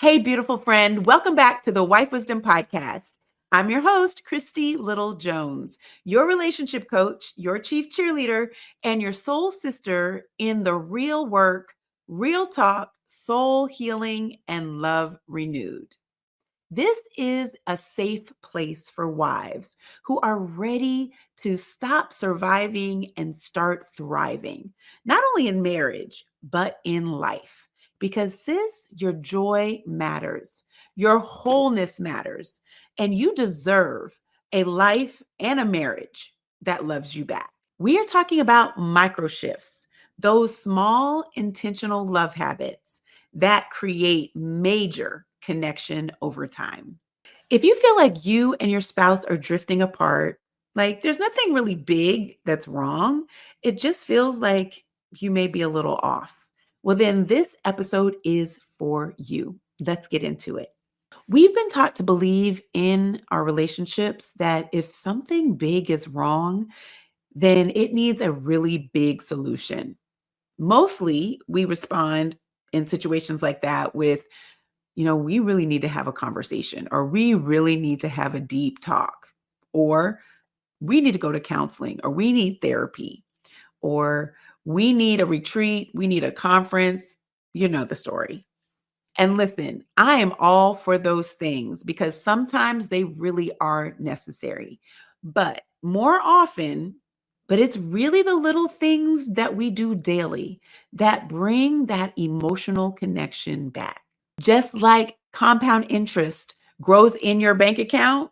Hey, beautiful friend. Welcome back to the Wife Wisdom Podcast. I'm your host, Christy Little Jones, your relationship coach, your chief cheerleader, and your soul sister in the real work, real talk, soul healing, and love renewed. This is a safe place for wives who are ready to stop surviving and start thriving, not only in marriage, but in life. Because, sis, your joy matters, your wholeness matters, and you deserve a life and a marriage that loves you back. We are talking about microshifts, those small, intentional love habits that create major connection over time. If you feel like you and your spouse are drifting apart, like there's nothing really big that's wrong, it just feels like you may be a little off. Well, then this episode is for you. Let's get into it. We've been taught to believe in our relationships that if something big is wrong, then it needs a really big solution. Mostly we respond in situations like that with, we really need to have a conversation, or we really need to have a deep talk, or we need to go to counseling, or we need therapy, or we need a retreat, we need a conference. You know the story. And listen, I am all for those things because sometimes they really are necessary. But more often, it's really the little things that we do daily that bring that emotional connection back. Just like compound interest grows in your bank account,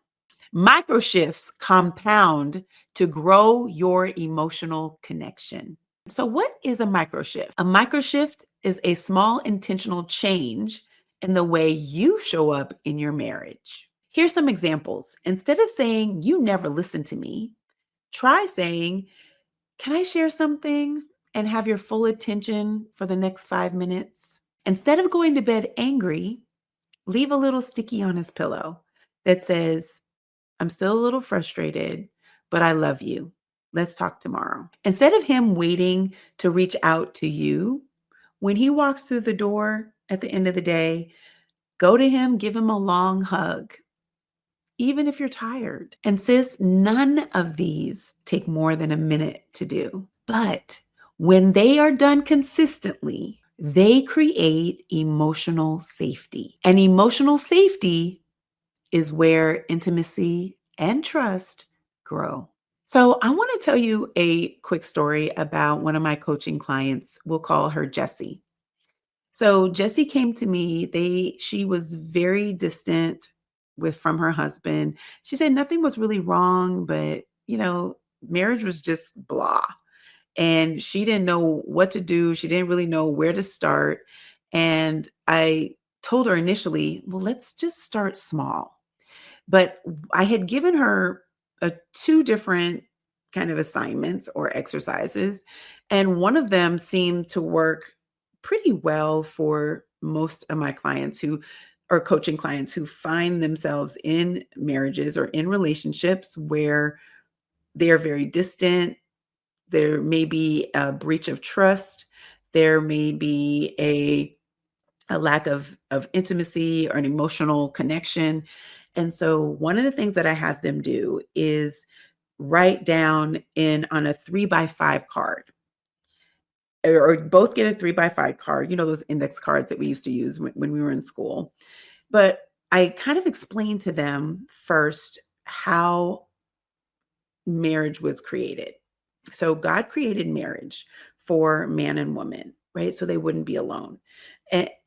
microshifts compound to grow your emotional connection. So, what is a microshift? A microshift is a small intentional change in the way you show up in your marriage. Here's some examples. Instead of saying, "You never listen to me," try saying, "Can I share something?" and have your full attention for the next 5 minutes. Instead of going to bed angry, leave a little sticky on his pillow that says, "I'm still a little frustrated, but I love you. Let's talk tomorrow." Instead of him waiting to reach out to you, when he walks through the door at the end of the day, go to him, give him a long hug, even if you're tired. And sis, none of these take more than a minute to do. But when they are done consistently, they create emotional safety. And emotional safety is where intimacy and trust grow. So I want to tell you a quick story about one of my coaching clients. We'll call her Jessie. So Jessie came to me. She was very distant from her husband. She said nothing was really wrong, but marriage was just blah. And she didn't know what to do. She didn't really know where to start. And I told her initially, well, let's just start small. But I had given her two different kind of assignments or exercises, and one of them seemed to work pretty well for most of my clients who are coaching clients who find themselves in marriages or in relationships where they're very distant. There may be a breach of trust. There may be a lack of intimacy or an emotional connection. And so one of the things that I have them do is write down on a 3x5 card, or both get a 3x5 card, those index cards that we used to use when we were in school. But I kind of explain to them first how marriage was created. So God created marriage for man and woman, right? So they wouldn't be alone.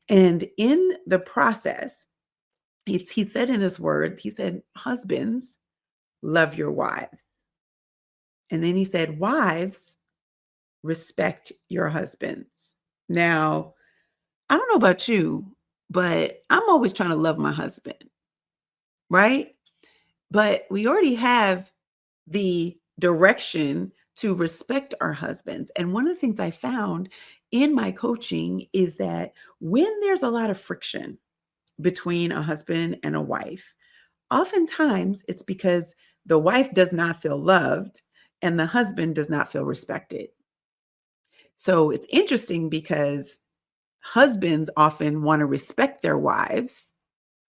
And in the process, he said in his word, he said, "Husbands, love your wives." And then he said, "Wives, respect your husbands." Now, I don't know about you, but I'm always trying to love my husband, right? But we already have the direction to respect our husbands. And one of the things I found in my coaching is that when there's a lot of friction between a husband and a wife, oftentimes it's because the wife does not feel loved and the husband does not feel respected. So it's interesting because husbands often want to respect their wives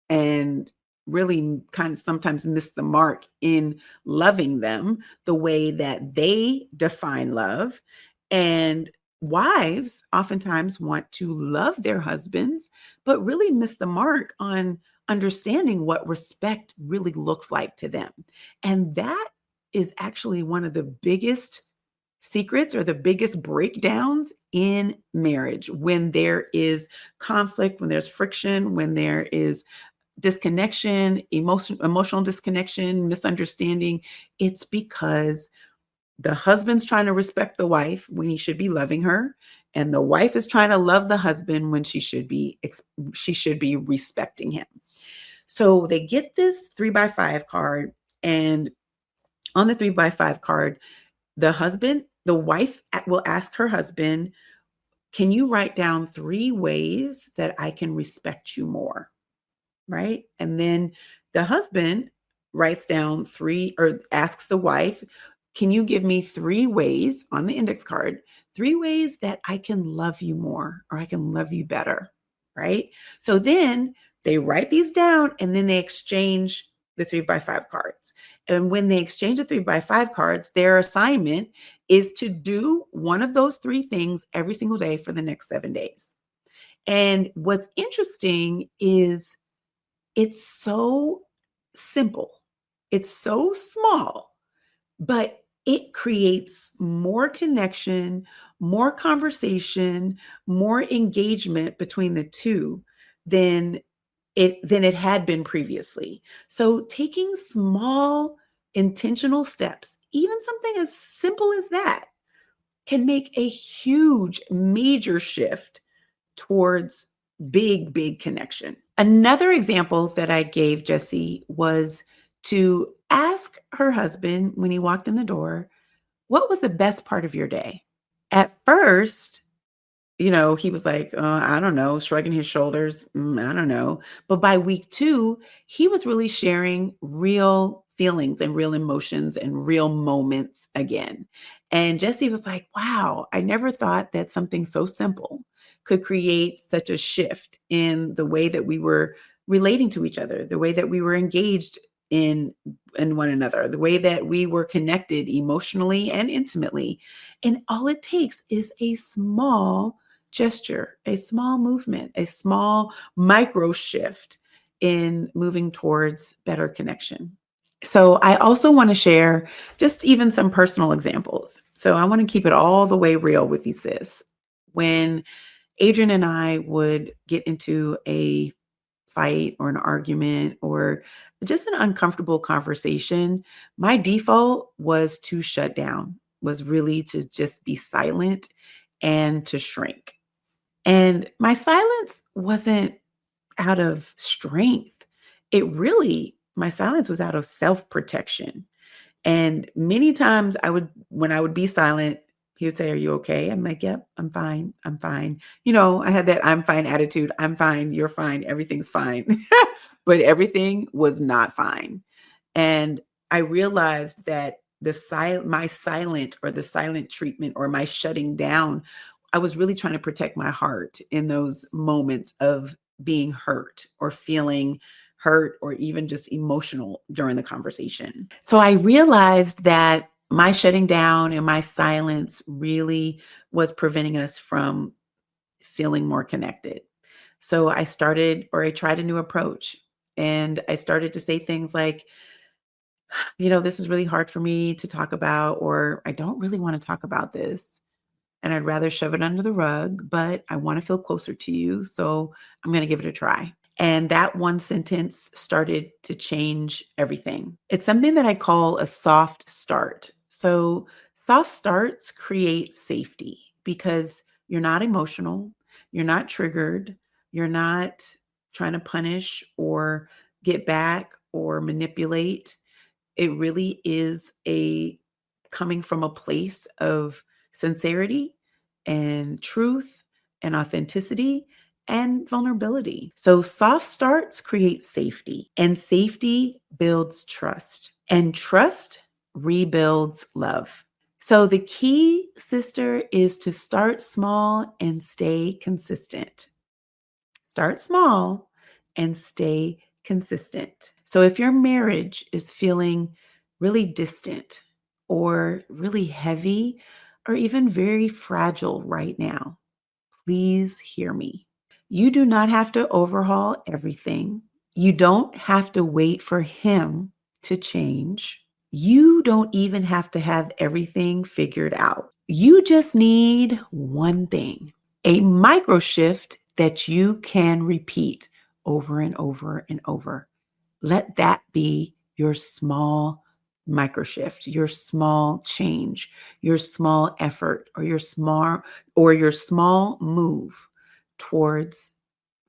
and really kind of sometimes miss the mark in loving them the way that they define love. And wives oftentimes want to love their husbands, but really miss the mark on understanding what respect really looks like to them. And that is actually one of the biggest secrets or the biggest breakdowns in marriage when there is conflict, when there's friction, when there is disconnection, emotional disconnection, misunderstanding. It's because the husband's trying to respect the wife when he should be loving her, and the wife is trying to love the husband when she should be respecting him. So they get this 3x5 card, and on the 3x5 card, the wife will ask her husband, "Can you write down 3 ways that I can respect you more?" Right? And then the husband writes down 3 or asks the wife, "Can you give me 3 ways on the index card, 3 ways that I can love you more or I can love you better?" Right? So then they write these down and then they exchange the 3x5 cards. And when they exchange the 3x5 cards, their assignment is to do one of those 3 things every single day for the next 7 days. And what's interesting is it's so simple. It's so small, but it creates more connection, more conversation, more engagement between the two than it had been previously. So taking small intentional steps, even something as simple as that, can make a huge major shift towards big connection. Another example that I gave Jessie was to ask her husband when he walked in the door, "What was the best part of your day?" At first, he was like, I don't know, shrugging his shoulders. I don't know. But by week 2, he was really sharing real feelings and real emotions and real moments again. And Jesse was like, wow, I never thought that something so simple could create such a shift in the way that we were relating to each other, the way that we were engaged in one another, the way that we were connected emotionally and intimately. And all it takes is a small gesture, a small movement, a small micro shift in moving towards better connection. So I also want to share just even some personal examples. So I want to keep it all the way real with you, sis. When Adrian and I would get into a fight or an argument or just an uncomfortable conversation, my default was to shut down, was really to just be silent and to shrink. And my silence wasn't out of strength. My silence was out of self protection. And many times when I would be silent, he would say, "Are you okay?" I'm like, "Yep, I'm fine. I'm fine." I had that I'm fine attitude. I'm fine. You're fine. Everything's fine. But everything was not fine. And I realized that my silent or the silent treatment or my shutting down, I was really trying to protect my heart in those moments of being hurt or feeling hurt or even just emotional during the conversation. So I realized that my shutting down and my silence really was preventing us from feeling more connected. So I tried a new approach, and I started to say things like, "This is really hard for me to talk about," or "I don't really want to talk about this. And I'd rather shove it under the rug, but I want to feel closer to you. So I'm going to give it a try." And that one sentence started to change everything. It's something that I call a soft start. So soft starts create safety because you're not emotional, you're not triggered, you're not trying to punish or get back or manipulate. It really is a coming from a place of sincerity and truth and authenticity and vulnerability. So soft starts create safety, and safety builds trust, and trust rebuilds love. So the key, sister, is to start small and stay consistent. Start small and stay consistent. So if your marriage is feeling really distant or really heavy or even very fragile right now, please hear me. You do not have to overhaul everything. You don't have to wait for him to change. You don't even have to have everything figured out. You just need one thing, a micro shift that you can repeat over and over and over. Let that be your small micro shift, your small change, your small effort, or your small move towards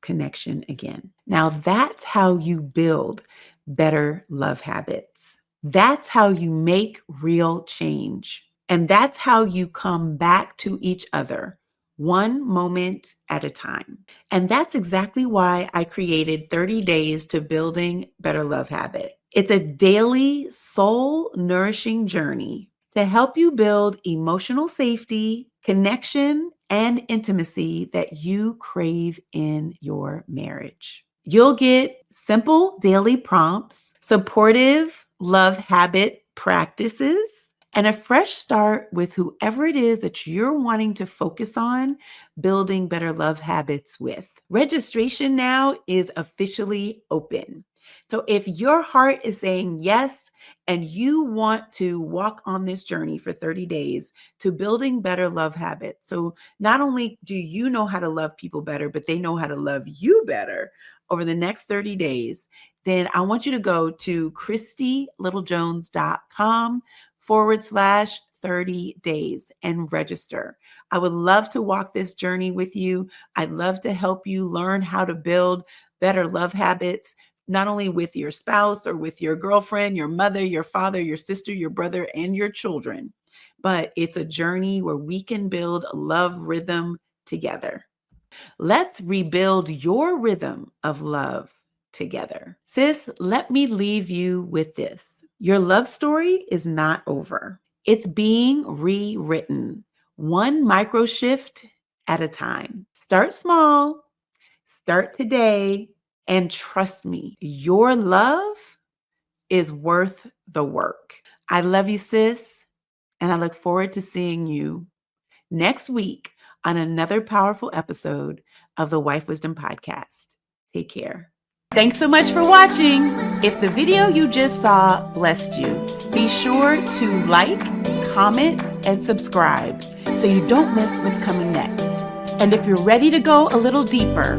connection again. Now that's how you build better love habits. That's how you make real change. And that's how you come back to each other one moment at a time. And that's exactly why I created 30 Days to Building Better Love Habit. It's a daily, soul nourishing journey to help you build emotional safety, connection, and intimacy that you crave in your marriage. You'll get simple daily prompts, supportive love habit practices, and a fresh start with whoever it is that you're wanting to focus on building better love habits with. Registration now is officially open. So if your heart is saying yes and you want to walk on this journey for 30 days to building better love habits, so not only do you know how to love people better, but they know how to love you better over the next 30 days, then I want you to go to christylittlejones.com/30 days and register. I would love to walk this journey with you. I'd love to help you learn how to build better love habits, not only with your spouse or with your girlfriend, your mother, your father, your sister, your brother, and your children, but it's a journey where we can build a love rhythm together. Let's rebuild your rhythm of love together. Sis, let me leave you with this. Your love story is not over. It's being rewritten, one micro shift at a time. Start small, start today, and trust me, your love is worth the work. I love you, sis, and I look forward to seeing you next week on another powerful episode of the Wife Wisdom Podcast. Take care. Thanks so much for watching. If the video you just saw blessed you, be sure to like, comment, and subscribe so you don't miss what's coming next. And if you're ready to go a little deeper,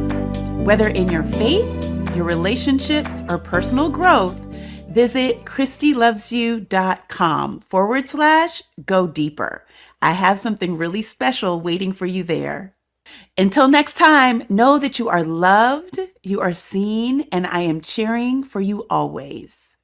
whether in your faith, your relationships, or personal growth, visit christylovesyou.com/go deeper. I have something really special waiting for you there. Until next time, know that you are loved, you are seen, and I am cheering for you always.